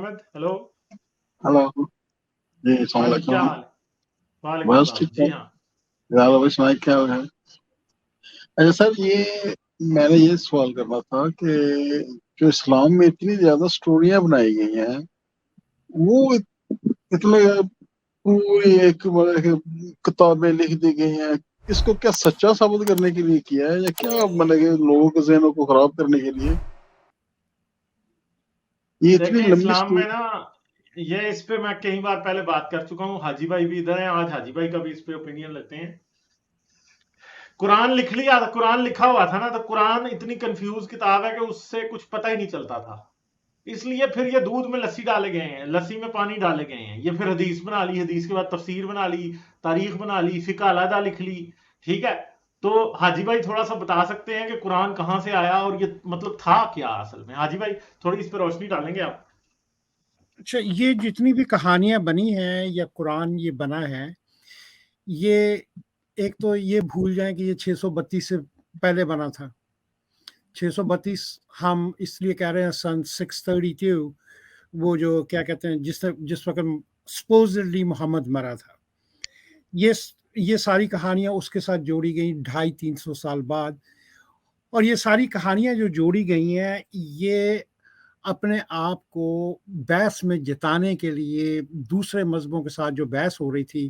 Hamid. Hello. Hello جی السلام ہاں جی، کیا علیکم. حال ہے؟ وعلیکم بس السلام. ٹھیک جی ٹھاک. ہاں. زیادہ بھائی سنائے کیا ہو ہے. اچھا سر، یہ میں نے یہ سوال کرنا تھا کہ جو اسلام میں اتنی زیادہ سٹوریاں بنائی گئی ہیں، وہ اتنے پوری ایک مطلب کہ کتابیں لکھ دی گئی ہیں، اس کو کیا سچا ثابت کرنے کے لیے کیا ہے یا کیا مطلب کہ لوگوں کے ذہنوں کو خراب کرنے کے لیے؟ یہ اتنی دیکھیں، لمبی اسلام میں سٹوری. نا، یہ اس پہ میں کئی بار پہلے بات کر چکا ہوں. حاجی بھائی بھی ادھر ہیں، آج حاجی بھائی کا بھی اس پہ اوپینین لیتے ہیں. قرآن لکھ لیا تھا، قرآن لکھا ہوا تھا نا، تو قرآن اتنی کنفیوز کتاب ہے کہ اس سے کچھ پتہ ہی نہیں چلتا تھا. اس لیے پھر یہ دودھ میں لسی ڈالے گئے ہیں، لسی میں پانی ڈالے گئے ہیں. یہ پھر حدیث بنا لی، حدیث کے بعد تفسیر بنا لی، تاریخ بنا لی، فقہ علیحدہ لکھ لی. ٹھیک ہے. تو حاجی بھائی تھوڑا سا بتا سکتے ہیں کہ قرآن کہاں سے آیا اور یہ مطلب تھا کیا اصل میں؟ حاجی بھائی تھوڑی اس پہ روشنی ڈالیں گے آپ؟ اچھا، یہ جتنی بھی کہانیاں بنی ہیں یا قرآن یہ بنا ہے، یہ ایک تو یہ بھول جائیں کہ یہ 632 سے پہلے بنا تھا. 632 ہم اس لیے کہہ رہے ہیں سن 632، وہ جو کیا کہتے ہیں جس وقت سپوزڈلی محمد مرا تھا. یہ ساری کہانیاں اس کے ساتھ جوڑی گئیں 250-300 سال بعد. اور یہ ساری کہانیاں جو جوڑی گئی ہیں، یہ اپنے آپ کو بحث میں جتانے کے لیے دوسرے مذہبوں کے ساتھ جو بحث ہو رہی تھی،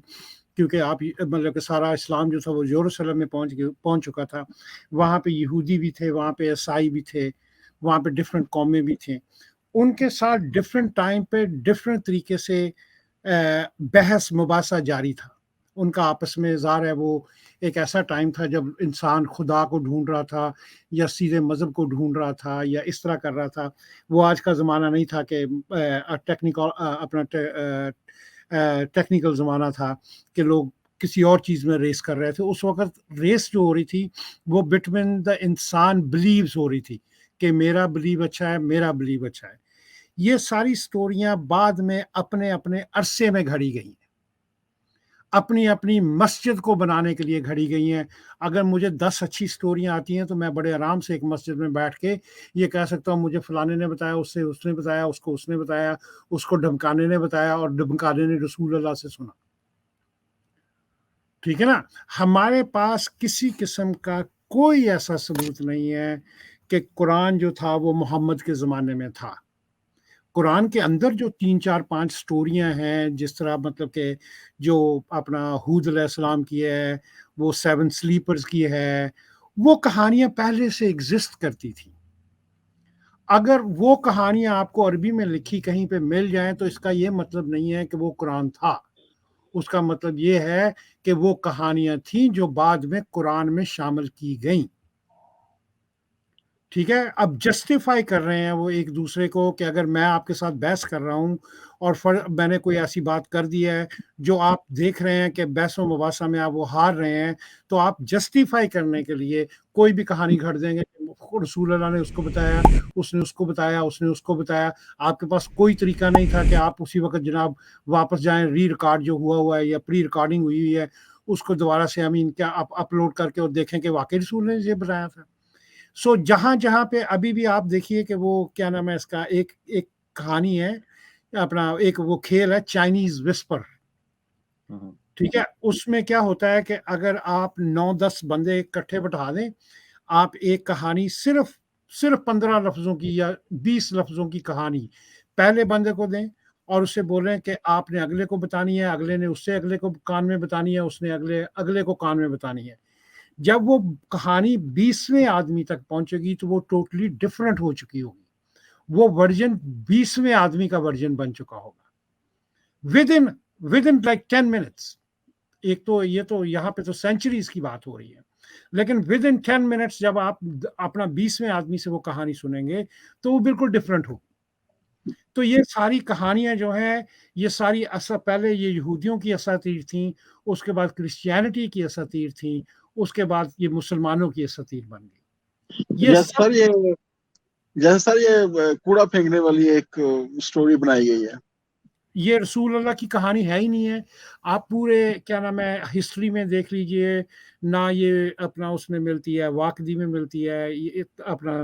کیونکہ آپ مطلب کہ سارا اسلام جو تھا وہ یروشلم میں پہنچ چکا تھا. وہاں پہ یہودی بھی تھے، وہاں پہ عیسائی بھی تھے، وہاں پہ ڈفرینٹ قومیں بھی تھیں. ان کے ساتھ ڈفرینٹ ٹائم پہ ڈفرینٹ طریقے سے بحث مباحثہ جاری تھا. ان کا آپس میں ظاہر ہے وہ ایک ایسا ٹائم تھا جب انسان خدا کو ڈھونڈ رہا تھا یا سیدھے مذہب کو ڈھونڈ رہا تھا یا اس طرح کر رہا تھا. وہ آج کا زمانہ نہیں تھا کہ ٹیکنیکل زمانہ تھا کہ لوگ کسی اور چیز میں ریس کر رہے تھے. اس وقت ریس جو ہو رہی تھی وہ بٹوین دا انسان بلیوز ہو رہی تھی کہ میرا بلیو اچھا ہے، میرا بلیو اچھا ہے. یہ ساری سٹوریاں بعد میں اپنے اپنے عرصے میں گھڑی گئی ہیں، اپنی اپنی مسجد کو بنانے کے لیے گھڑی گئی ہیں. اگر مجھے 10 اچھی سٹوریاں آتی ہیں تو میں بڑے آرام سے ایک مسجد میں بیٹھ کے یہ کہہ سکتا ہوں مجھے فلانے نے بتایا، اس نے بتایا، اس کو اس نے بتایا، اس کو ڈھمکانے نے بتایا اور ڈھمکانے نے رسول اللہ سے سنا. ٹھیک ہے نا. ہمارے پاس کسی قسم کا کوئی ایسا ثبوت نہیں ہے کہ قرآن جو تھا وہ محمد کے زمانے میں تھا. قرآن کے اندر جو 3-4-5 سٹوریاں ہیں، جس طرح مطلب کہ جو اپنا ہود علیہ السلام کی ہے، وہ 7 سلیپرز کی ہے، وہ کہانیاں پہلے سے ایگزسٹ کرتی تھیں. اگر وہ کہانیاں آپ کو عربی میں لکھی کہیں پہ مل جائیں تو اس کا یہ مطلب نہیں ہے کہ وہ قرآن تھا. اس کا مطلب یہ ہے کہ وہ کہانیاں تھیں جو بعد میں قرآن میں شامل کی گئیں. ٹھیک ہے. اب جسٹیفائی کر رہے ہیں وہ ایک دوسرے کو کہ اگر میں آپ کے ساتھ بحث کر رہا ہوں اور میں نے کوئی ایسی بات کر دی ہے جو آپ دیکھ رہے ہیں کہ بحث و مباحثہ میں آپ وہ ہار رہے ہیں، تو آپ جسٹیفائی کرنے کے لیے کوئی بھی کہانی گھڑ دیں گے. رسول اللہ نے اس کو بتایا، اس نے اس کو بتایا، اس نے اس کو بتایا. آپ کے پاس کوئی طریقہ نہیں تھا کہ آپ اسی وقت جناب واپس جائیں، ری ریکارڈ جو ہوا ہے یا پری ریکارڈنگ ہوئی ہے اس کو دوبارہ سے کیا اپلوڈ کر کے اور دیکھیں کہ واقعی رسول نے یہ بتایا تھا. سو جہاں پہ ابھی بھی آپ دیکھیے کہ وہ کیا نام ہے اس کا، ایک کہانی ہے اپنا، ایک وہ کھیل ہے چائنیز وسپر. ٹھیک ہے. اس میں کیا ہوتا ہے کہ اگر آپ 9-10 بندے اکٹھے بٹھا دیں، آپ ایک کہانی صرف 15 لفظوں کی یا 20 لفظوں کی کہانی پہلے بندے کو دیں اور اس سے بولیں کہ آپ نے اگلے کو بتانی ہے، اگلے نے اس سے اگلے کو کان میں بتانی ہے، اس نے اگلے کو کان میں بتانی ہے. جب وہ کہانی 20ویں آدمی تک پہنچے گی تو وہ ٹوٹلی ڈفرینٹ ہو چکی ہوگی. وہ ورژن 20ویں آدمی کا ورژن بن چکا ہوگا ود ان لائک 10 منٹس. ایک تو یہ تو یہاں پہ تو سینچریز کی بات ہو رہی ہے، لیکن ود ان 10 منٹس جب آپ اپنا 20ویں آدمی سے وہ کہانی سنیں گے تو وہ بالکل ڈفرینٹ ہوگی. تو یہ ساری کہانیاں جو ہیں، یہ ساری پہلے یہ یہودیوں کی اساطیر تھیں، اس کے بعد کرسچینٹی کی اساطیر تھیں، اس کے بعد یہ مسلمانوں کی اساطیر بن گئی. جیسے سر یہ کوڑا پھینکنے والی ایک سٹوری بنائی گئی ہے. یہ رسول اللہ کی کہانی ہے ہی نہیں ہے. آپ پورے کیا نام ہے ہسٹری میں دیکھ لیجئے، نہ یہ اپنا اس میں ملتی ہے، واقعی میں ملتی ہے، یہ اپنا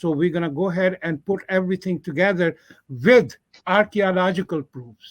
So we're gonna go ahead and put everything together with archaeological proofs.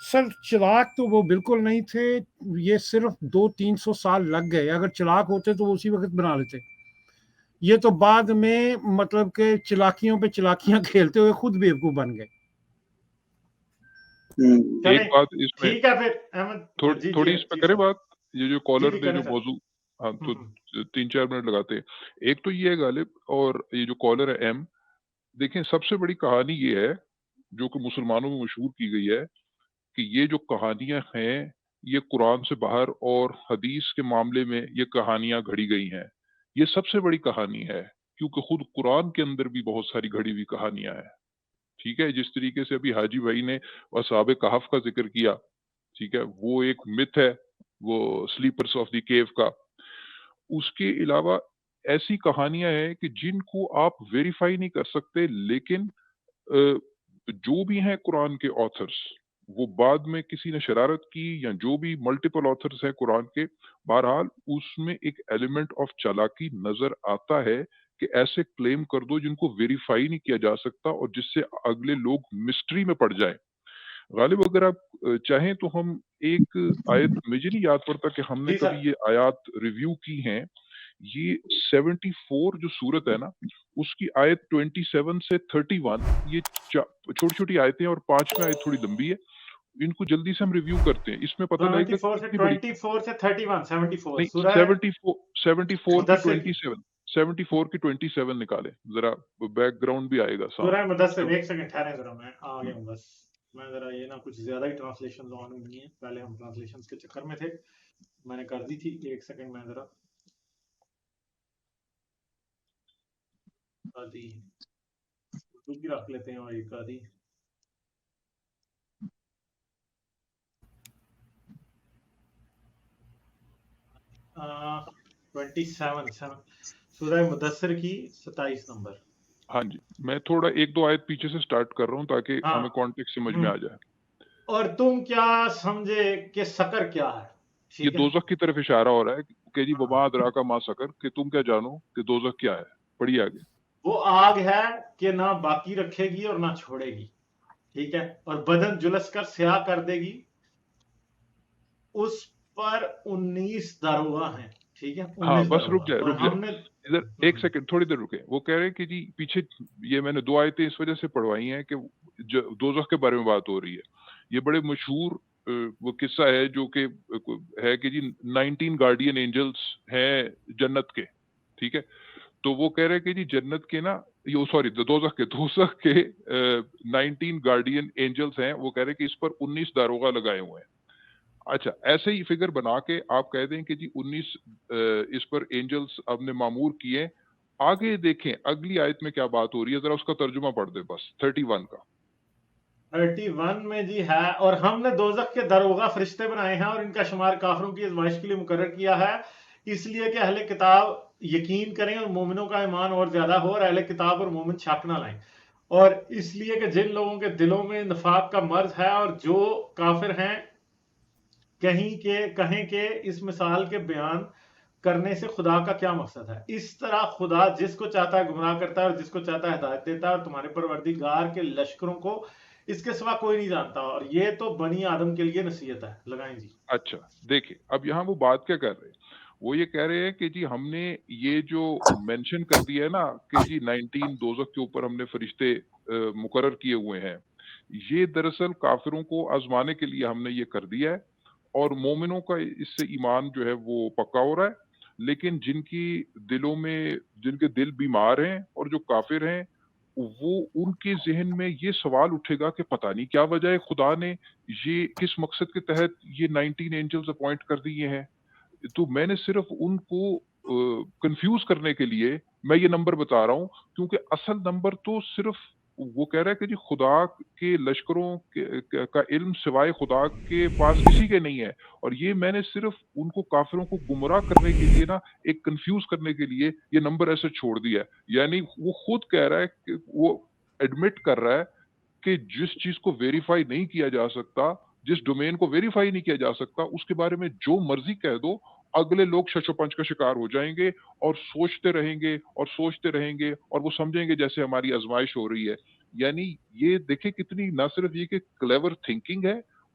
سر چلاک تو وہ بالکل نہیں تھے، یہ صرف 200-300 سال لگ گئے، اگر چلاک ہوتے تو وہ اسی وقت بنا لیتے، یہ تو بعد میں مطلب کہ چلاکیوں پہ چلاکیاں کھیلتے ہوئے خود بیوقوف بن گئے۔ چلیں ایک بات اس میں ٹھیک ہے پھر احمد جی تھوڑی اس پہ کرے بات، یہ جو کالر نے کریں جو سر۔ موضوع، ہاں تو 3-4 منٹ لگاتے ہیں۔ ایک تو یہ ہے غالب، اور یہ جو کالر ہے ایم، دیکھیں سب سے بڑی کہانی یہ ہے جو کہ مسلمانوں میں مشہور کی گئی ہے کہ یہ جو کہانیاں ہیں یہ قرآن سے باہر اور حدیث کے معاملے میں یہ کہانیاں گھڑی گئی ہیں، یہ سب سے بڑی کہانی ہے، کیونکہ خود قرآن کے اندر بھی بہت ساری گھڑی ہوئی کہانیاں ہیں، ٹھیک ہے۔ جس طریقے سے ابھی حاجی بھائی نے اصحاب کہف کا ذکر کیا، ٹھیک ہے، وہ ایک مت ہے، وہ سلیپرز آف دی کیو کا۔ اس کے علاوہ ایسی کہانیاں ہیں کہ جن کو آپ ویریفائی نہیں کر سکتے، لیکن جو بھی ہیں قرآن کے آتھرز، وہ بعد میں کسی نے شرارت کی یا جو بھی ملٹیپل آتھرز ہیں قرآن کے، بہرحال اس میں ایک ایلیمنٹ آف چالاکی نظر آتا ہے کہ ایسے کلیم کر دو جن کو ویریفائی نہیں کیا جا سکتا اور جس سے اگلے لوگ مسٹری میں پڑ جائیں۔ غالب اگر آپ چاہیں تو ہم ایک آیت، مجھے نہیں یاد پڑتا کہ ہم نے جی سر۔ کبھی یہ آیات ریویو کی ہیں، یہ 74 جو صورت ہے نا، اس کی آیت 27 سے 31، یہ چھوٹی چھوٹی آیتیں اور 5ویں آیت تھوڑی لمبی ہے، ان کو جلدی سے ہم ریویو کرتے ہیں، اس میں پتہ لگے گا 24 سے کتنی بڑی 24 سے 31 74 نہیں، سورہ 74 کی مدثر کی 27، 74 کی 27 نکالیں ذرا، بیک گراؤنڈ بھی آئے گا سورہ سامنے۔ مدثر۔ ایک سیکنڈ ٹھہریں ذرا، میں آ گیا ہوں بس، میں ذرا یہ نا کچھ زیادہ ہی ٹرانسلیشن آن ہوئی ہیں، پہلے ہم ٹرانسلیشن کے چکر میں تھے، میں نے کر دی تھی، ایک سیکنڈ میں ذرا آدھی اردو کی رکھ لیتے ہیں اور ایک آدھی 27 سورہ مدثر کی 27 نمبر۔ ہاں جی، میں تھوڑا ایک دو آیت پیچھے سے سٹارٹ کر رہا ہوں تاکہ ہاں۔ ہمیں کانٹیکسٹ سمجھ میں آ جائے۔ اور تم کیا سمجھے کہ سکر کیا ہے؟ یہ ٹھیک ہے، دوزخ کی طرف اشارہ ہو رہا ہے کہ جی وما ادراک ما سکر، کہ تم کیا جانو کہ دوزخ کیا ہے۔ پڑھیے آگے۔ وہ آگ ہے کہ نہ باقی رکھے گی اور نہ چھوڑے گی، ٹھیک ہے، اور بدن جلس کر سیاہ کر دے گی، اس پر 19 داروغہ ہیں، ٹھیک ہے، ہاں 19 بس رک جائے اور رک ہم جائے نے ادھر ایک سیکنڈ، تھوڑی دیر رکے۔ وہ کہہ رہے ہیں کہ جی پیچھے یہ میں نے 2 آیتیں اس وجہ سے پڑھوائی ہیں کہ دوزخ کے بارے میں بات ہو رہی ہے۔ یہ بڑے مشہور وہ قصہ ہے جو کہ ہے کہ جی 19 گارڈین اینجلز ہیں جنت کے، ٹھیک ہے، تو وہ کہہ رہے ہیں کہ جی جنت کے نا، سوری دوزخ کے 19 گارڈین اینجلز ہیں، وہ کہہ رہے ہیں کہ اس پر 19 داروغہ لگائے ہوئے ہیں۔ اچھا، ایسے ہی فگر بنا کے آپ کہہ دیں کہ جی 19 اس پر اینجلز اب نے معمور کیے۔ آگے دیکھیں اگلی آیت میں کیا بات ہو رہی ہے، ذرا اس کا ترجمہ پڑھ دیں بس، 31 کا۔ 31 میں جی ہے، اور ہم نے دوزخ کے داروغہ فرشتے بنائے ہیں اور ان کا شمار کافروں کی آزمائش کے لیے مقرر کیا ہے، اس لیے کہ اہل کتاب یقین کریں اور مومنوں کا ایمان اور زیادہ ہو، اور اہل کتاب اور مومن شک نہ لائیں، اور اس لیے کہ جن لوگوں کے دلوں میں نفاق کا مرض ہے اور جو کافر ہیں کہیں کہ اس مثال کے بیان کرنے سے خدا کا کیا مقصد ہے، اس طرح خدا جس کو چاہتا ہے گمراہ کرتا ہے اور جس کو چاہتا ہے ہدایت دیتا ہے، اور تمہارے پروردگار کے لشکروں کو اس کے سوا کوئی نہیں جانتا، اور یہ تو بنی آدم کے لیے نصیحت ہے۔ لگائیں جی۔ اچھا دیکھیں، اب یہاں وہ بات کیا کر رہے ہیں، وہ یہ کہہ رہے ہیں کہ جی ہم نے یہ جو مینشن کر دیا ہے نا کہ جی 19 دوزخ کے اوپر ہم نے فرشتے مقرر کیے ہوئے ہیں، یہ دراصل کافروں کو آزمانے کے لیے ہم نے یہ کر دیا ہے، اور مومنوں کا اس سے ایمان جو ہے وہ پکا ہو رہا ہے، لیکن جن کی دلوں میں، جن کے دل بیمار ہیں اور جو کافر ہیں، وہ ان کے ذہن میں یہ سوال اٹھے گا کہ پتہ نہیں کیا وجہ ہے خدا نے یہ کس مقصد کے تحت یہ 19 اینجلز اپوائنٹ کر دیے ہیں۔ تو میں نے صرف ان کو کنفیوز کرنے کے لیے میں یہ نمبر بتا رہا ہوں، کیونکہ اصل نمبر تو صرف وہ کہہ رہا ہے کہ جی خدا کے لشکروں کا علم سوائے خدا کے پاس کسی کے نہیں ہے، اور یہ میں نے صرف ان کو کافروں کو گمراہ کرنے کے لیے نا، ایک کنفیوز کرنے کے لیے یہ نمبر ایسے چھوڑ دیا ہے۔ یعنی وہ خود کہہ رہا ہے کہ وہ ایڈمٹ کر رہا ہے کہ جس چیز کو ویریفائی نہیں کیا جا سکتا، جس ڈومین کو ویریفائی نہیں کیا جا سکتا، اس کے بارے میں جو مرضی کہہ دو، اگلے لوگ شش و پنج کا شکار ہو جائیں گے اور سوچتے رہیں گے اور سوچتے رہیں گے، اور وہ سمجھیں گے جیسے ہماری آزمائش ہو رہی ہے۔ یعنی یہ دیکھیں کتنی نہ صرف یہ کہ کلیور تھنکنگ ہے،